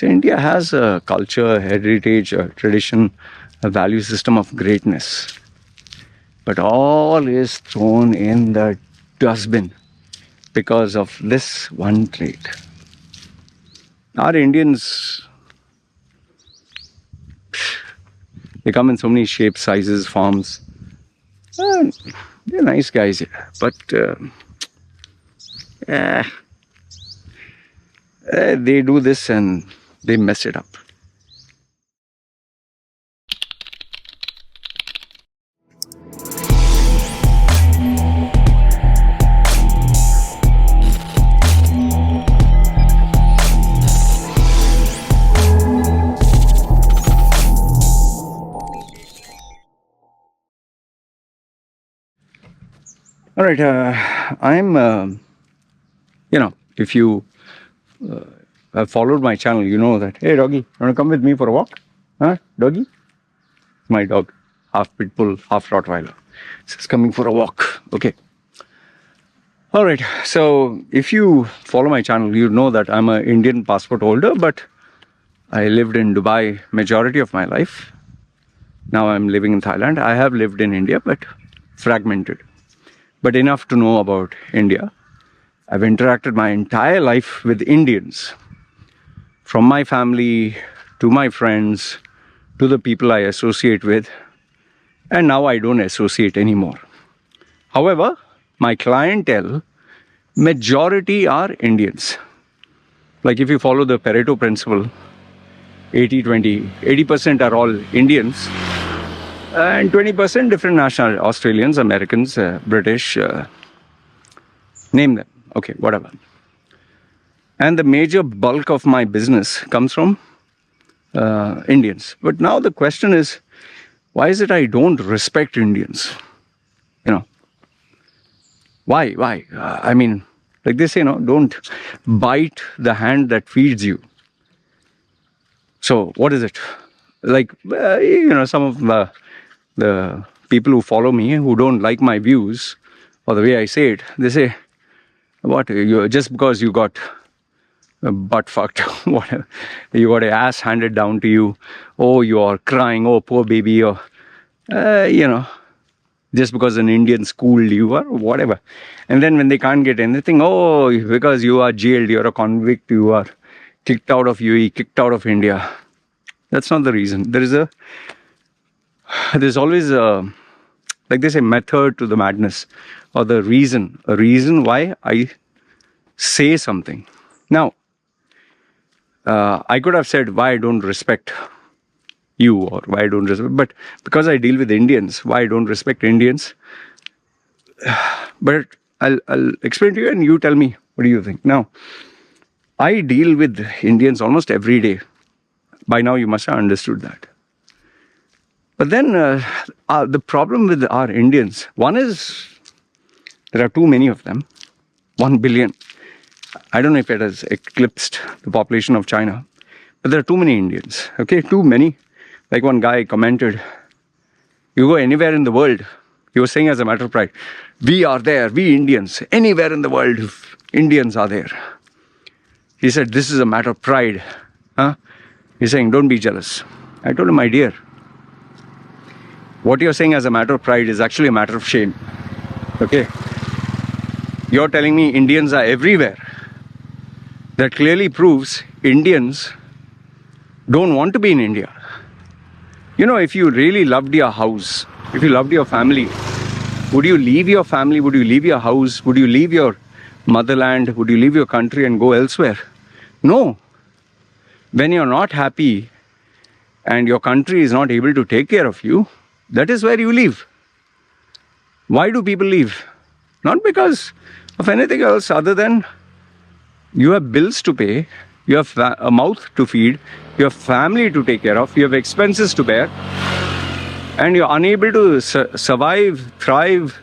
So India has a culture, heritage, a tradition, a value system of greatness. But all is thrown in the dustbin because of this one trait. Our Indians, they come in so many shapes, sizes, forms. They're nice guys, but they do this and they mess it up. All right, I'm, if you have followed my channel, you know that, hey, doggy, you want to come with me for a walk? Huh, doggy? My dog, half pit bull, half Rottweiler. He's coming for a walk, okay. All right, so if you follow my channel, you know that I'm an Indian passport holder, but I lived in Dubai majority of my life. Now I'm living in Thailand. I have lived in India, but fragmented. But enough to know about India. I've interacted my entire life with Indians, from my family to my friends to the people I associate with, and now I don't associate anymore. However, my clientele, majority are Indians. Like if you follow the Pareto principle, 80-20, 80% are all Indians, and 20% different national, Australians, Americans, British, name them, okay, whatever. And the major bulk of my business comes from Indians. But now the question is, why is it I don't respect Indians? Why? I mean, like they say, don't bite the hand that feeds you. So what is it? Like, some of the people who follow me, who don't like my views or the way I say it, they say, what, just because you got butt fucked, whatever, you got an ass handed down to you, oh, you are crying, oh, poor baby, or, just because an Indian schooled you or whatever. And then when they can't get anything, oh, because you are jailed, you're a convict, you are kicked out of UAE, kicked out of India. That's not the reason. There's always like they say, method to the madness, or a reason why I say something. Now, I could have said why I don't respect you, or why I don't respect, but because I deal with Indians, why I don't respect Indians. But I'll explain to you and you tell me, what do you think? Now, I deal with Indians almost every day. By now you must have understood that. But then the problem with our Indians, one is there are too many of them, 1 billion. I don't know if it has eclipsed the population of China, but there are too many Indians, okay, too many. Like one guy commented, you go anywhere in the world, he was saying as a matter of pride, we are there, we Indians, anywhere in the world, Indians are there. He said, this is a matter of pride. Huh? He's saying, don't be jealous. I told him, my dear, what you're saying as a matter of pride is actually a matter of shame. Okay? You're telling me Indians are everywhere. That clearly proves Indians don't want to be in India. If you really loved your house, if you loved your family, would you leave your family? Would you leave your house? Would you leave your motherland? Would you leave your country and go elsewhere? No. When you're not happy and your country is not able to take care of you, that is where you leave. Why do people leave? Not because of anything else other than you have bills to pay, you have a mouth to feed, you have family to take care of, you have expenses to bear, and you're unable to survive, thrive,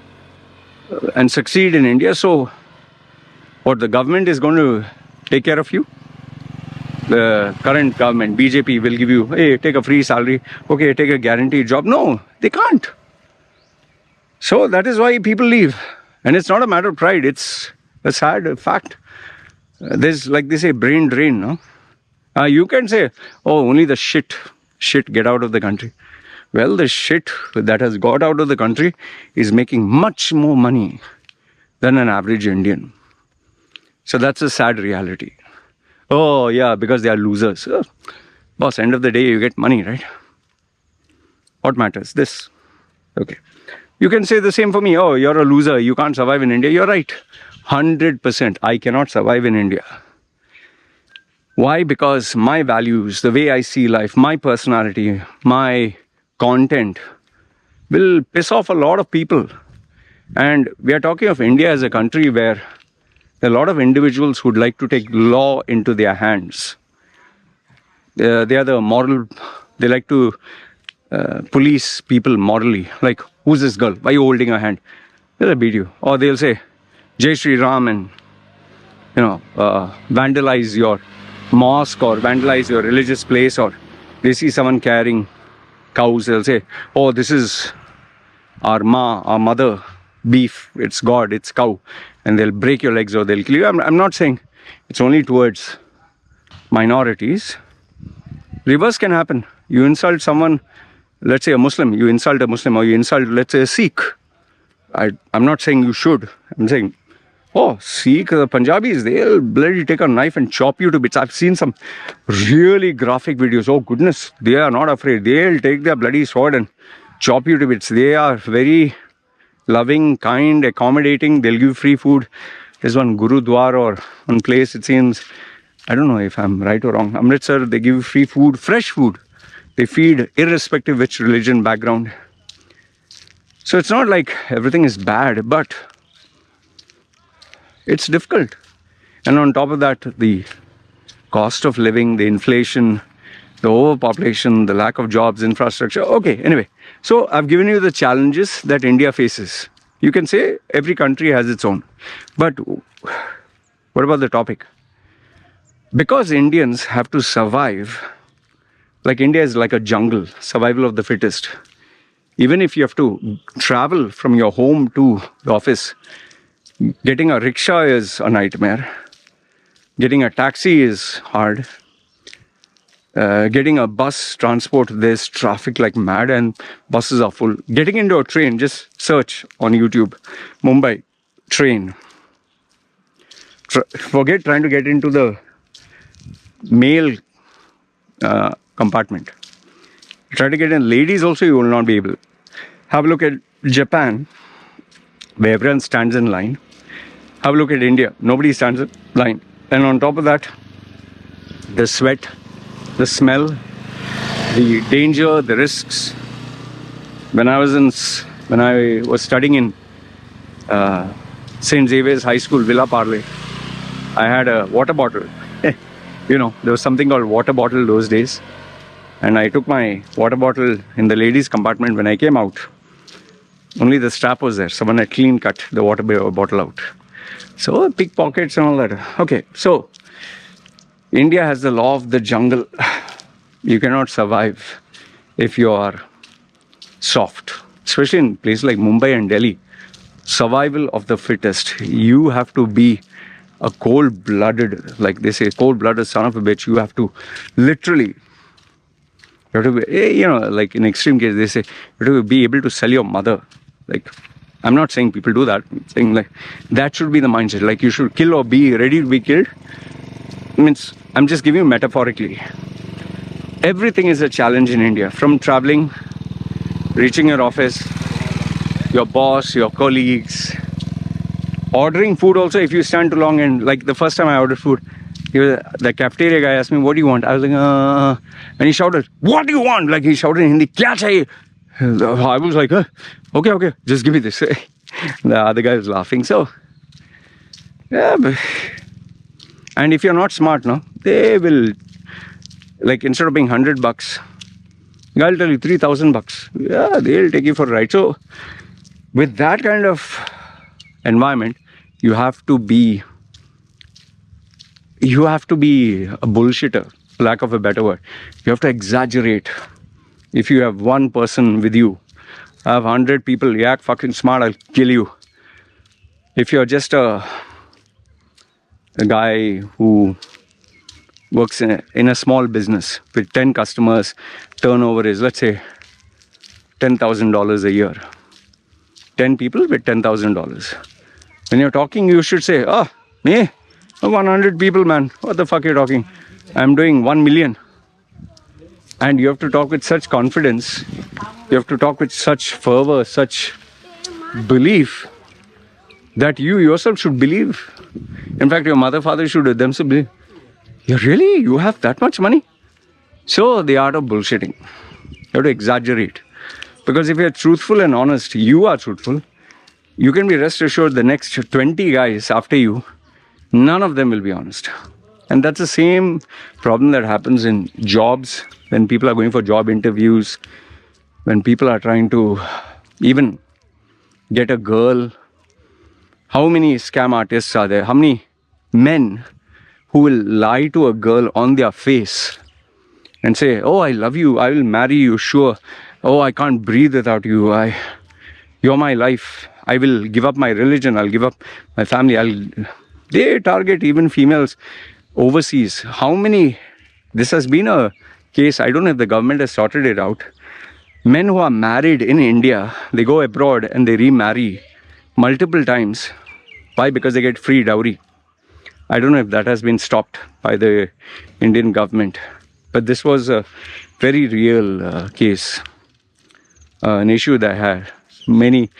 and succeed in India. So, what, the government is going to take care of you? The current government, BJP, will give you, hey, take a free salary, okay, take a guaranteed job. No, they can't. So that is why people leave. And it's not a matter of pride, it's a sad fact. There's, like they say, brain drain, no? You can say, oh, only the shit get out of the country. Well, the shit that has got out of the country is making much more money than an average Indian. So that's a sad reality. Oh, yeah, because they are losers. Oh, boss, end of the day, you get money, right? What matters? This. Okay. You can say the same for me. Oh, you're a loser. You can't survive in India. You're right. 100%. I cannot survive in India. Why? Because my values, the way I see life, my personality, my content will piss off a lot of people. And we are talking of India as a country where there are a lot of individuals who would like to take law into their hands. They are the moral, they like to police people morally. Like, who's this girl? Why are you holding her hand? They'll beat you. Or they'll say, Jai Shri Ram, and vandalize your mosque or vandalize your religious place. Or they see someone carrying cows, they'll say, oh, this is our mother beef, it's God, it's cow, and they'll break your legs or they'll kill you. I'm not saying it's only towards minorities. Reverse can happen. You insult someone, let's say a Muslim, you insult a Muslim, or you insult, let's say, a Sikh. I'm not saying you should. I'm saying, oh, Sikh, the Punjabis, they'll bloody take a knife and chop you to bits. I've seen some really graphic videos. Oh, goodness, they are not afraid. They'll take their bloody sword and chop you to bits. They are very loving, kind, accommodating. They'll give free food. There's one Gurudwara or one place, it seems, I don't know if I'm right or wrong, Amritsar, they give free food, fresh food. They feed irrespective which religion, background. So it's not like everything is bad, but it's difficult. And on top of that, the cost of living, the inflation, the overpopulation, the lack of jobs, infrastructure. Okay, anyway. So I've given you the challenges that India faces. You can say every country has its own. But what about the topic? Because Indians have to survive, like India is like a jungle, survival of the fittest. Even if you have to travel from your home to the office, getting a rickshaw is a nightmare. Getting a taxi is hard. Getting a bus transport, there's traffic like mad and buses are full. Getting into a train, just search on YouTube, Mumbai, train. Forget trying to get into the male compartment. Try to get in ladies also, you will not be able. Have a look at Japan, where everyone stands in line. Have a look at India, nobody stands in line. And on top of that, the sweat, the smell, the danger, the risks. When I was studying in St. Xavier's High School, Villa Parle, I had a water bottle. There was something called water bottle those days. And I took my water bottle in the ladies' compartment. When I came out, only the strap was there. Someone had clean cut the water bottle out. So pickpockets and all that. Okay, so India has the law of the jungle. You cannot survive if you are soft, especially in places like Mumbai and Delhi. Survival of the fittest. You have to be a cold-blooded, like they say, cold-blooded son of a bitch. You have to literally, you have to be, like in extreme case, they say, you have to be able to sell your mother. Like, I'm not saying people do that. I'm saying like, that should be the mindset. Like, you should kill or be ready to be killed. Means, I'm just giving you metaphorically. Everything is a challenge in India. From traveling, reaching your office, your boss, your colleagues, ordering food also. If you stand too long, and like the first time I ordered food, the cafeteria guy asked me, what do you want? I was like, and he shouted, what do you want? Like he shouted in Hindi, kya chahiye? I was like, okay, just give me this. The other guy was laughing. So, yeah, and if you're not smart, no, they will, like instead of being $100, the guy will tell you $3,000. Yeah, they'll take you for a ride. So, with that kind of environment, you have to be a bullshitter, lack of a better word. You have to exaggerate. If you have one person with you, I have 100 people, you act fucking smart, I'll kill you. If you're just a guy who works in a small business with 10 customers, turnover is, let's say, $10,000 a year. 10 people with $10,000. When you're talking, you should say, oh, me? 100 people, man. What the fuck are you talking? I'm doing 1 million. And you have to talk with such confidence. You have to talk with such fervor, such belief that you yourself should believe. In fact, your mother, father should themselves believe. Really? You have that much money? So the art of bullshitting. You have to exaggerate. Because if you're truthful and honest, you are truthful, you can be rest assured the next 20 guys after you, none of them will be honest. And that's the same problem that happens in jobs, when people are going for job interviews, when people are trying to even get a girl. How many scam artists are there? How many men who will lie to a girl on their face and say, oh, I love you, I will marry you, sure. Oh, I can't breathe without you. You're my life. I will give up my religion. I'll give up my family. They target even females overseas. How many? This has been a case. I don't know if the government has sorted it out. Men who are married in India, they go abroad and they remarry multiple times. Why? Because they get free dowry. I don't know if that has been stopped by the Indian government. But this was a very real case. An issue that I had. Many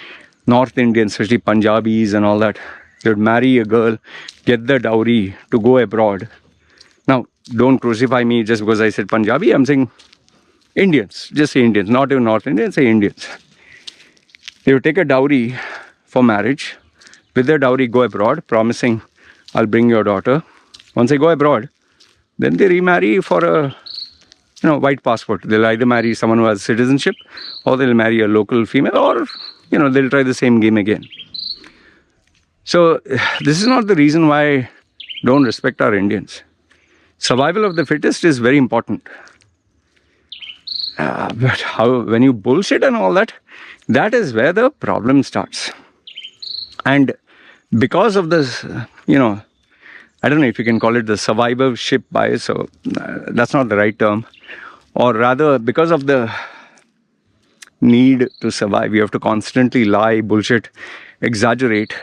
North Indians, especially Punjabis and all that, they would marry a girl, get the dowry to go abroad. Now, don't crucify me just because I said Punjabi. I'm saying Indians. Just say Indians. Not even North Indians, say Indians. They would take a dowry for marriage. With their dowry, go abroad, promising, I'll bring your daughter. Once they go abroad, then they remarry for a white passport. They'll either marry someone who has citizenship, or they'll marry a local female, or, they'll try the same game again. So, this is not the reason why I don't respect our Indians. Survival of the fittest is very important. But when you bullshit and all that, that is where the problem starts. And because of this, I don't know if you can call it the survivorship bias, so that's not the right term. Or rather, because of the need to survive, you have to constantly lie, bullshit, exaggerate.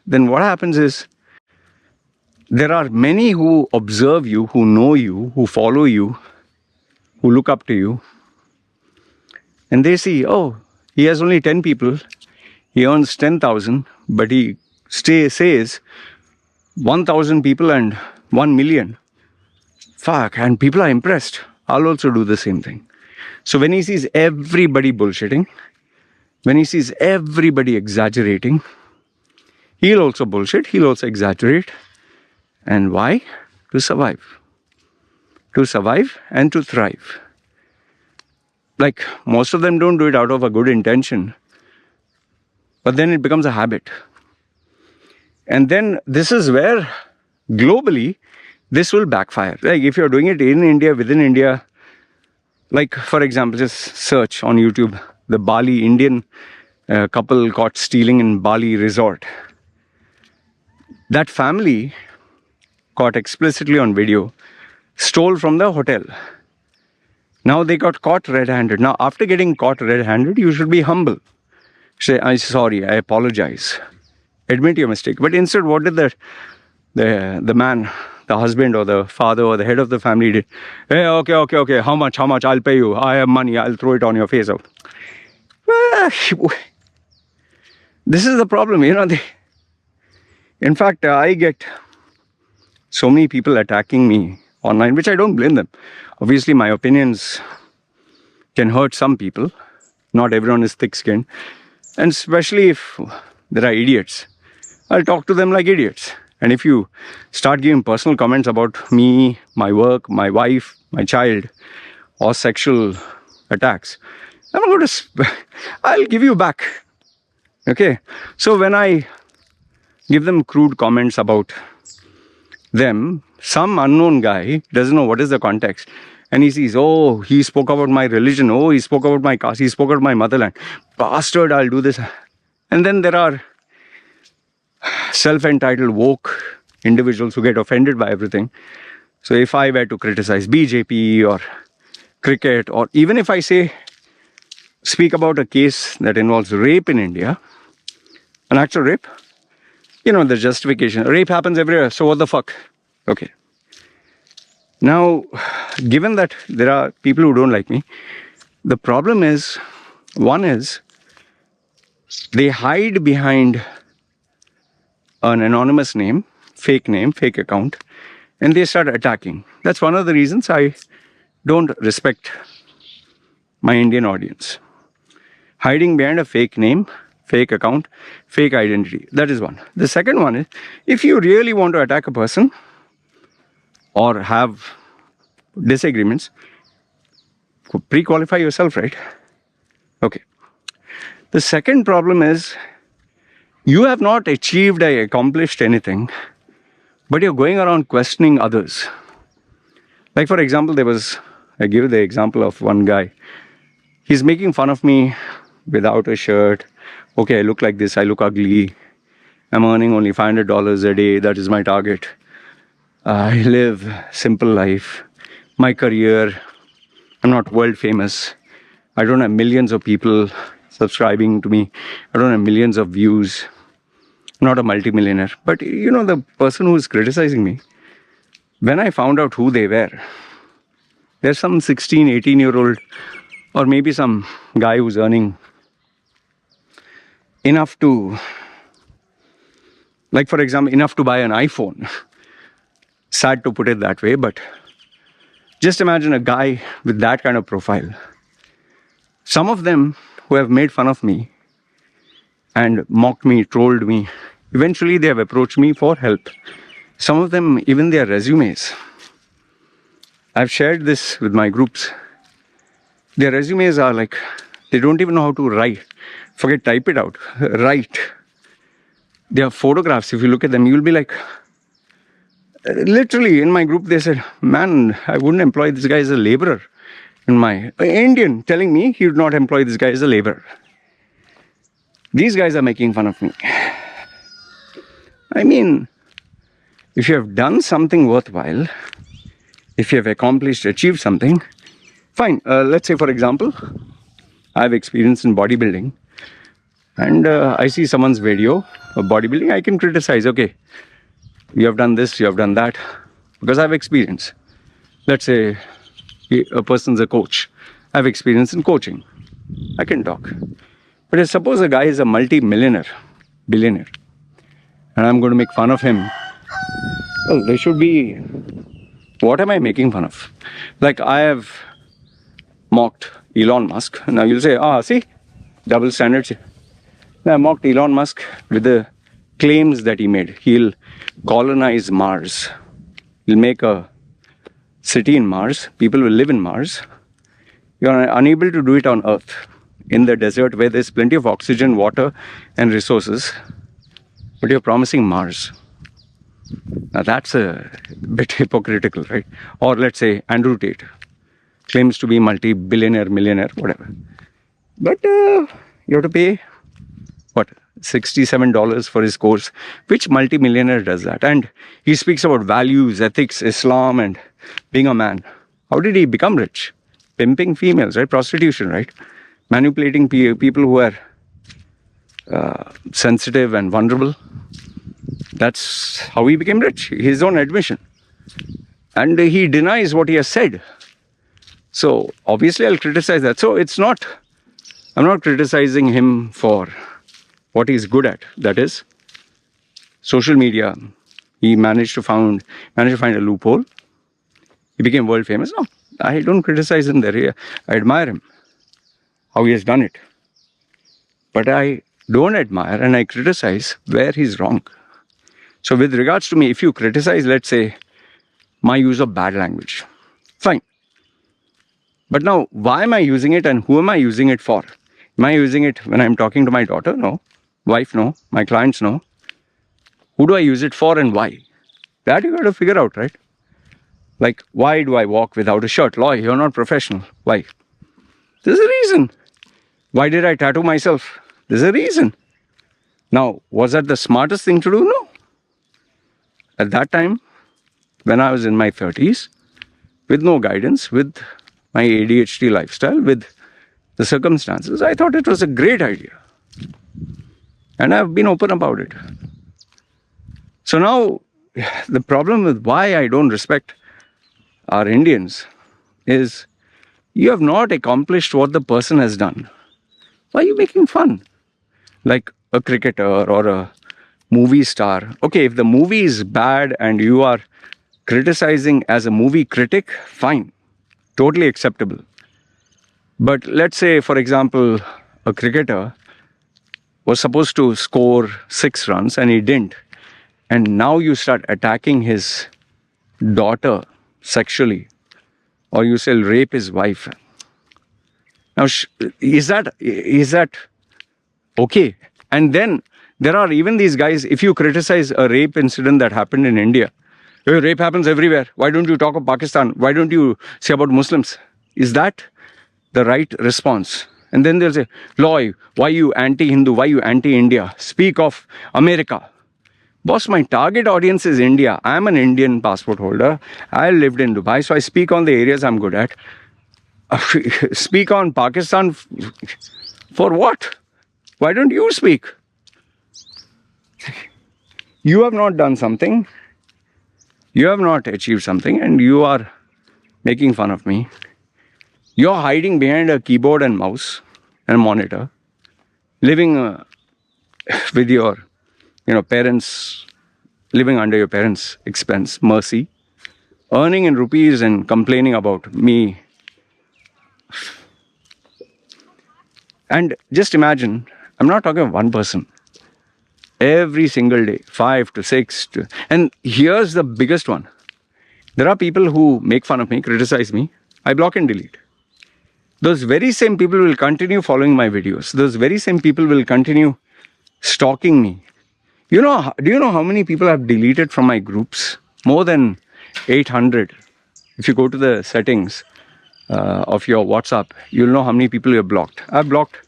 Then what happens is, there are many who observe you, who know you, who follow you, who look up to you. And they see, oh, he has only 10 people, he earns 10,000, but he says 1,000 people and 1 million. Fuck, and people are impressed. I'll also do the same thing. So when he sees everybody bullshitting, when he sees everybody exaggerating, he'll also bullshit, he'll also exaggerate. And why? To survive. To survive and to thrive. Like, most of them don't do it out of a good intention. But then it becomes a habit. And then this is where, globally, this will backfire. Like, if you're doing it in India, within India, like, for example, just search on YouTube, the Bali Indian couple caught stealing in Bali resort. That family, caught explicitly on video, stole from the hotel. Now they got caught red-handed. Now, after getting caught red-handed, you should be humble. Say, I'm sorry, I apologize. Admit your mistake. But instead, what did the man, the husband or the father or the head of the family did? Hey, okay, how much, I'll pay you. I have money, I'll throw it on your face. This is the problem, in fact, I get so many people attacking me online, which I don't blame them. Obviously, my opinions can hurt some people. Not everyone is thick-skinned. And especially if there are idiots, I'll talk to them like idiots. And if you start giving personal comments about me, my work, my wife, my child, or sexual attacks, I'm not going to... I'll give you back. Okay? So when I give them crude comments about them, some unknown guy doesn't know what is the context. And he sees, oh, he spoke about my religion. Oh, he spoke about my caste. He spoke about my motherland. Bastard, I'll do this. And then there are self-entitled woke individuals who get offended by everything. So if I were to criticize BJP or cricket, or even if I speak about a case that involves rape in India, an actual rape, the justification, rape happens everywhere, so what the fuck? Okay. Now, given that there are people who don't like me, the problem is, one is, they hide behind an anonymous name, fake account, and they start attacking. That's one of the reasons I don't respect my Indian audience. Hiding behind a fake name, fake account, fake identity. That is one. The second one is, if you really want to attack a person or have disagreements, pre-qualify yourself, right? Okay. The second problem is, you have not achieved or accomplished anything, but you're going around questioning others. Like, for example, I give the example of one guy. He's making fun of me without a shirt. Okay, I look like this, I look ugly. I'm earning only $500 a day, that is my target. I live simple life. My career, I'm not world famous. I don't have millions of people subscribing to me. I don't have millions of views. I'm not a multimillionaire. But the person who is criticizing me, when I found out who they were, there's some 16, 18-year-old, or maybe some guy who's earning enough to, like, for example, enough to buy an iPhone. Sad to put it that way, but just imagine a guy with that kind of profile. Some of them who have made fun of me and mocked me, trolled me, eventually they have approached me for help. Some of them, even their resumes. I've shared this with my groups. Their resumes are like, they don't even know how to write. Forget type it out. Write. Their photographs, if you look at them, you'll be like, literally in my group they said, man, I wouldn't employ this guy as a laborer. In my Indian telling me he would not employ this guy as a laborer. These guys are making fun of me. I mean, if you have done something worthwhile, if you have accomplished, achieved something, fine. Let's say, for example, I have experience in bodybuilding, and I see someone's video of bodybuilding, I can criticize, okay, you have done this, you have done that, because I have experience. Let's say a person's a coach. I have experience in coaching. I can talk. But suppose a guy is a multi-millionaire, billionaire, and I'm going to make fun of him. Well, there should be, what am I making fun of? Like, I have mocked Elon Musk. Now you'll say, see, double standards. I mocked Elon Musk with the claims that he made. He'll colonize Mars. He'll make a city in Mars. People will live in Mars. You're unable to do it on Earth, in the desert where there's plenty of oxygen, water, and resources. But you're promising Mars. Now that's a bit hypocritical, right? Or let's say Andrew Tate claims to be multi-billionaire, millionaire, whatever. But you have to pay, what, $67 for his course. Which multi-millionaire does that? And he speaks about values, ethics, Islam, and being a man. How did he become rich? Pimping females, right? Prostitution, right? Manipulating people who are sensitive and vulnerable. That's how he became rich, his own admission. And he denies what he has said. So obviously I'll criticize that. So I'm not criticizing him for what he's good at. That is social media. He managed to find a loophole. He became world famous. No, I don't criticize him there. I admire him, how he has done it. But I don't admire and I criticize where he's wrong. So with regards to me, if you criticize, let's say, my use of bad language, fine. But now, why am I using it and who am I using it for? Am I using it when I'm talking to my daughter? No. Wife? No. My clients? No. Who do I use it for and why? That you got to figure out, right? Like, why do I walk without a shirt? Loy, you're not professional. Why? There's a reason. Why did I tattoo myself? There's a reason. Now, was that the smartest thing to do? No. At that time, when I was in my 30s, with no guidance, with my ADHD lifestyle, with the circumstances, I thought it was a great idea. And I've been open about it. So now, the problem with why I don't respect our Indians is you have not accomplished what the person has done. Why are you making fun? Like a cricketer or a movie star. Okay, if the movie is bad and you are criticizing as a movie critic, fine. Totally acceptable. But let's say, for example, a cricketer was supposed to score 6 runs and he didn't. And now you start attacking his daughter sexually, or you say rape his wife. Now, is that okay? And then there are even these guys, if you criticize a rape incident that happened in India, hey, rape happens everywhere. Why don't you talk of Pakistan? Why don't you say about Muslims? Is that the right response? And then they'll say, Loy, why you anti-Hindu? Why you anti-India? Speak of America. Boss, my target audience is India. I'm an Indian passport holder. I lived in Dubai, so I speak on the areas I'm good at. Speak on Pakistan for what? Why don't you speak? You have not done something. You have not achieved something, and you are making fun of me. You're hiding behind a keyboard and mouse and a monitor, living with your parents, living under your parents' expense, mercy, earning in rupees and complaining about me. And just imagine, I'm not talking of one person. Every single day, 5 to 6 to... And here's the biggest one. There are people who make fun of me, criticize me. I block and delete. Those very same people will continue following my videos. Those very same people will continue stalking me. Do you know how many people I've deleted from my groups? More than 800. If you go to the settings of your WhatsApp, you'll know how many people you've blocked. I've blocked,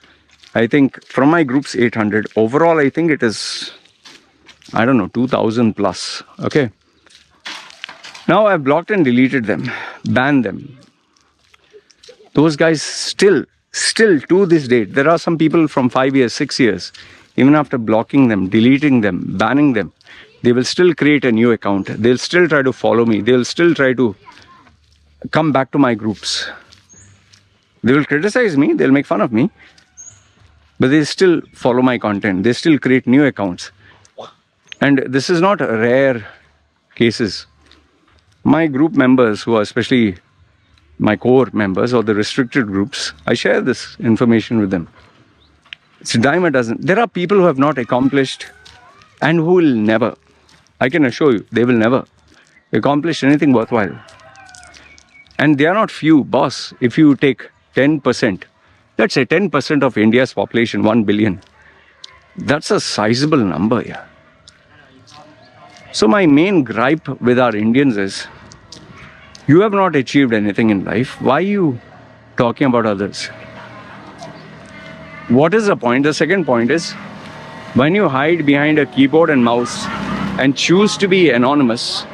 I think, from my groups 800. Overall, I think it is, 2,000 plus. Okay. Now I've blocked and deleted them, banned them. Those guys still to this date, there are some people from 5 years, 6 years, even after blocking them, deleting them, banning them, they will still create a new account. They'll still try to follow me. They'll still try to come back to my groups. They will criticize me. They'll make fun of me. But they still follow my content. They still create new accounts. And this is not rare cases. My group members, who are especially my core members or the restricted groups, I share this information with them. It's a dime a dozen. There are people who have not accomplished and who will never, I can assure you, they will never accomplish anything worthwhile. And they are not few, boss. If you take 10%, let's say 10% of India's population, 1 billion, that's a sizable number, yeah. So my main gripe with our Indians is, you have not achieved anything in life. Why are you talking about others? What is the point? The second point is, when you hide behind a keyboard and mouse and choose to be anonymous,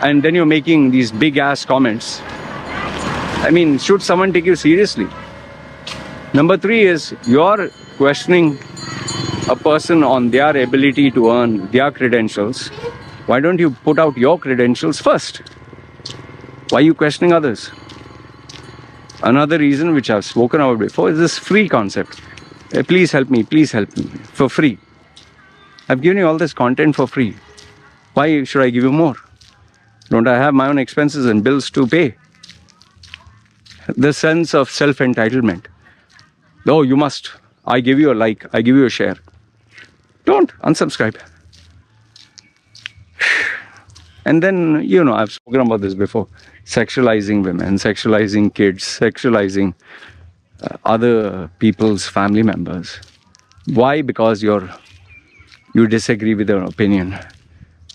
and then you're making these big ass comments, I mean, should someone take you seriously? Number 3 is, you're questioning a person on their ability to earn their credentials. Why don't you put out your credentials first? Why are you questioning others? Another reason which I've spoken about before is this free concept. Please help me, for free. I've given you all this content for free. Why should I give you more? Don't I have my own expenses and bills to pay? The sense of self-entitlement. Oh, you must. I give you a like, I give you a share. Don't unsubscribe. And then, I've spoken about this before. Sexualizing women, sexualizing kids, sexualizing other people's family members. Why? Because you disagree with their opinion.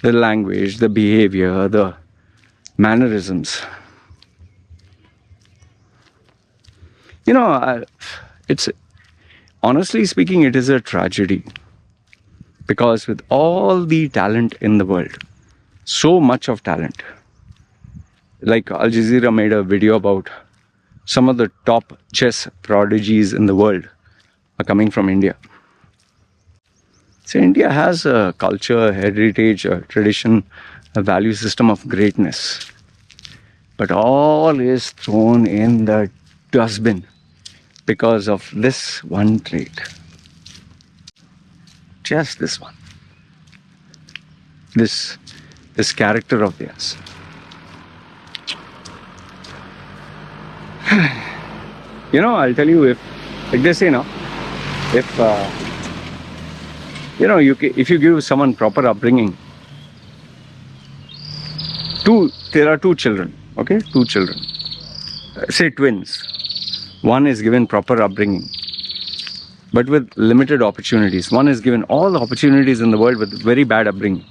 The language, the behavior, the mannerisms. It's, honestly speaking, it is a tragedy. Because with all the talent in the world, so much of talent. Like Al Jazeera made a video about some of the top chess prodigies in the world are coming from India. So India has a culture, a heritage, a tradition, a value system of greatness. But all is thrown in the dustbin because of this one trait. Just this one. This character of theirs. I'll tell you, if, like they say now, if if you give someone proper upbringing, there are two children, okay? Two children. Say twins. One is given proper upbringing, but with limited opportunities. One is given all the opportunities in the world with very bad upbringing.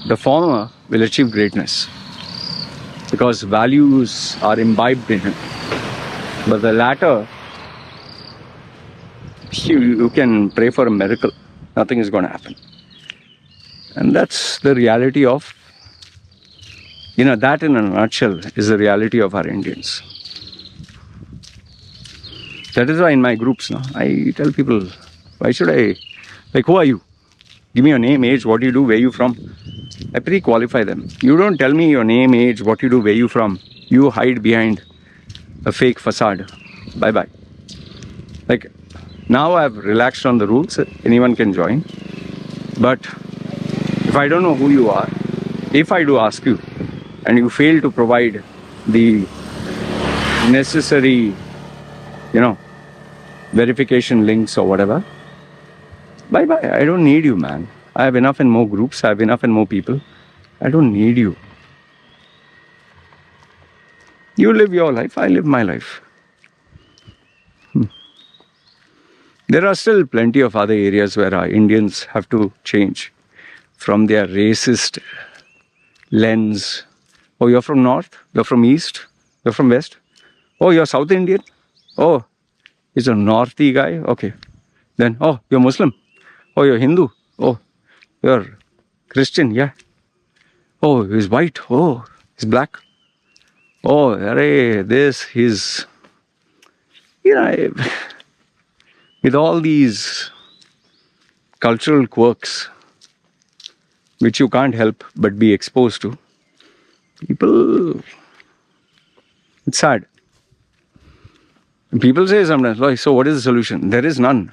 The former will achieve greatness because values are imbibed in him. But the latter, you can pray for a miracle. Nothing is going to happen. And that's the reality of, that in a nutshell is the reality of our Indians. That is why in my groups, I tell people, why should I, who are you? Give me your name, age, what you do, where you from. I pre-qualify them. You don't tell me your name, age, what you do, where you from. You hide behind a fake facade. Bye-bye. Now I've relaxed on the rules. Anyone can join. But if I don't know who you are, if I do ask you, and you fail to provide the necessary, verification links or whatever, bye-bye. I don't need you, man. I have enough and more groups. I have enough and more people. I don't need you. You live your life. I live my life. There are still plenty of other areas where our Indians have to change from their racist lens. Oh, you're from North? You're from East? You're from West? Oh, you're South Indian? Oh, he's a Northy guy? Okay. Then, oh, you're Muslim? Oh, you're Hindu? Oh, you're Christian? Yeah. Oh, he's white? Oh, he's black? Oh, he's... with all these cultural quirks, which you can't help but be exposed to, people, it's sad. People say sometimes, so what is the solution? There is none.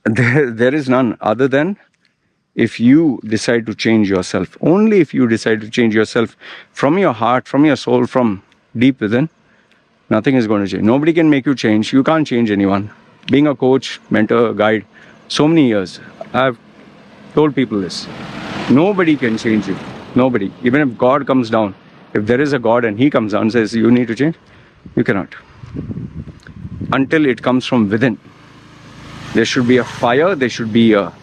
There is none other than if you decide to change yourself. Only if you decide to change yourself from your heart, from your soul, from deep within, nothing is going to change. Nobody can make you change. You can't change anyone. Being a coach, mentor, guide, so many years, I've told people this. Nobody can change you. Nobody. Even if God comes down, if there is a God and He comes down and says, you need to change, you cannot. Until it comes from within. There should be a fire, there should be a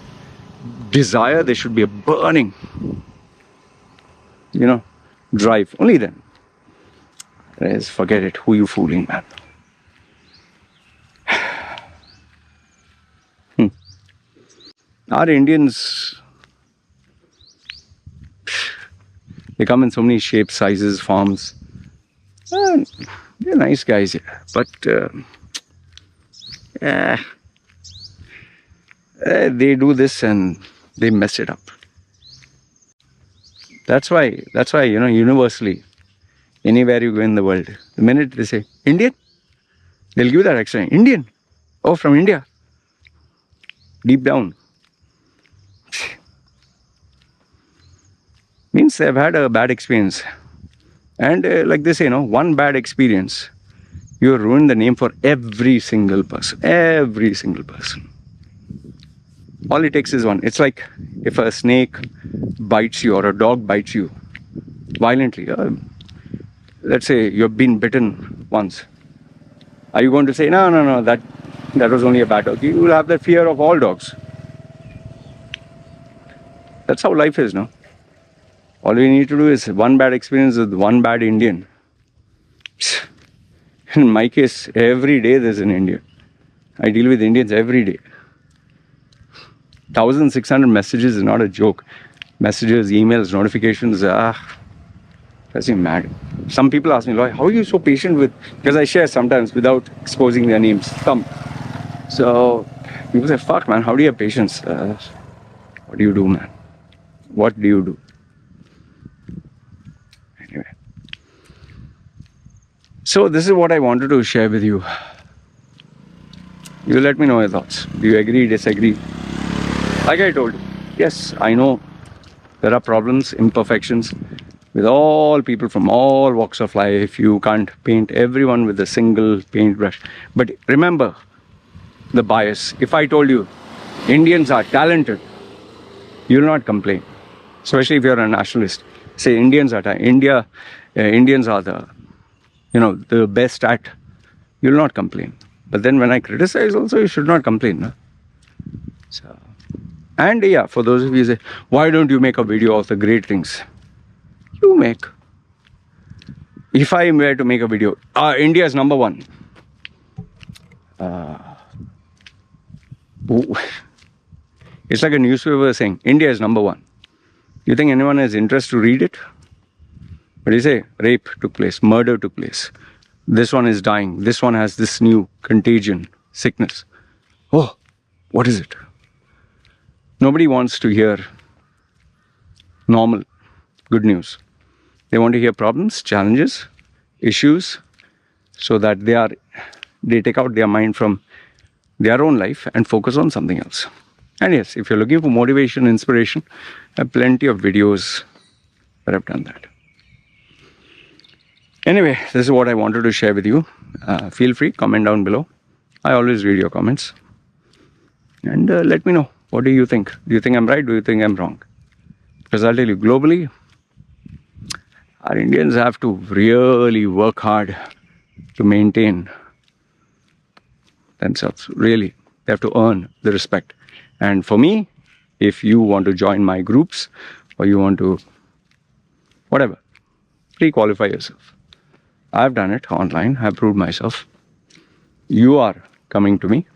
desire, there should be a burning, drive. Only then. Otherwise, forget it. Who you fooling, man? Our Indians, they come in so many shapes, sizes, forms. They're nice guys, but they do this and they mess it up. That's why, universally, anywhere you go in the world, the minute they say, Indian, they'll give you that extra, Indian. Oh, from India. Deep down. Means they've had a bad experience. And like they say, one bad experience, you ruin the name for every single person. Every single person. All it takes is one. It's like if a snake bites you or a dog bites you violently. Let's say you've been bitten once. Are you going to say, no, that was only a bad dog? You will have that fear of all dogs. That's how life is, no? All we need to do is one bad experience with one bad Indian. In my case, every day there's an Indian. I deal with Indians every day. 1,600 messages is not a joke. Messages, emails, notifications, that's me mad. Some people ask me, "Loy, how are you so patient with..." Because I share sometimes without exposing their names. Some. So people say, "Fuck, man, how do you have patience?" What do you do, man? What do you do? Anyway. So this is what I wanted to share with you. You let me know your thoughts. Do you agree, disagree? Like I told you, yes, I know there are problems, imperfections with all people from all walks of life. You can't paint everyone with a single paintbrush. But remember the bias. If I told you Indians are talented, you will not complain. Especially if you're a nationalist. Say Indians are Indians are the best at. You will not complain. But then when I criticize also, you should not complain. No? So, and yeah, for those of you who say, why don't you make a video of the great things? You make. If I were to make a video, India is number one. It's like a newspaper saying, India is number one. You think anyone has interest to read it? What do you say? Rape took place, murder took place. This one is dying. This one has this new contagion, sickness. Oh, what is it? Nobody wants to hear normal, good news. They want to hear problems, challenges, issues, so that they take out their mind from their own life and focus on something else. And yes, if you're looking for motivation, inspiration, I have plenty of videos that have done that. Anyway, this is what I wanted to share with you. Feel free, comment down below. I always read your comments. And let me know, what do you think? Do you think I'm right? Do you think I'm wrong? Because I'll tell you, globally, our Indians have to really work hard to maintain themselves. Really, they have to earn the respect. And for me, if you want to join my groups or you want to, whatever, pre-qualify yourself. I've done it online. I've proved myself. You are coming to me.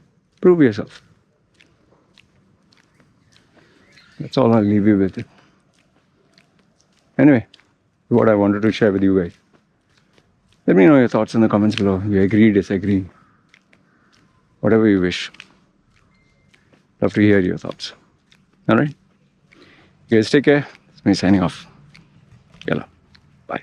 Prove yourself. That's all I'll leave you with. Anyway, what I wanted to share with you guys. Let me know your thoughts in the comments below. You agree, disagree, whatever you wish. Love to hear your thoughts. Alright? You guys take care. It's me signing off. Yalla. Bye.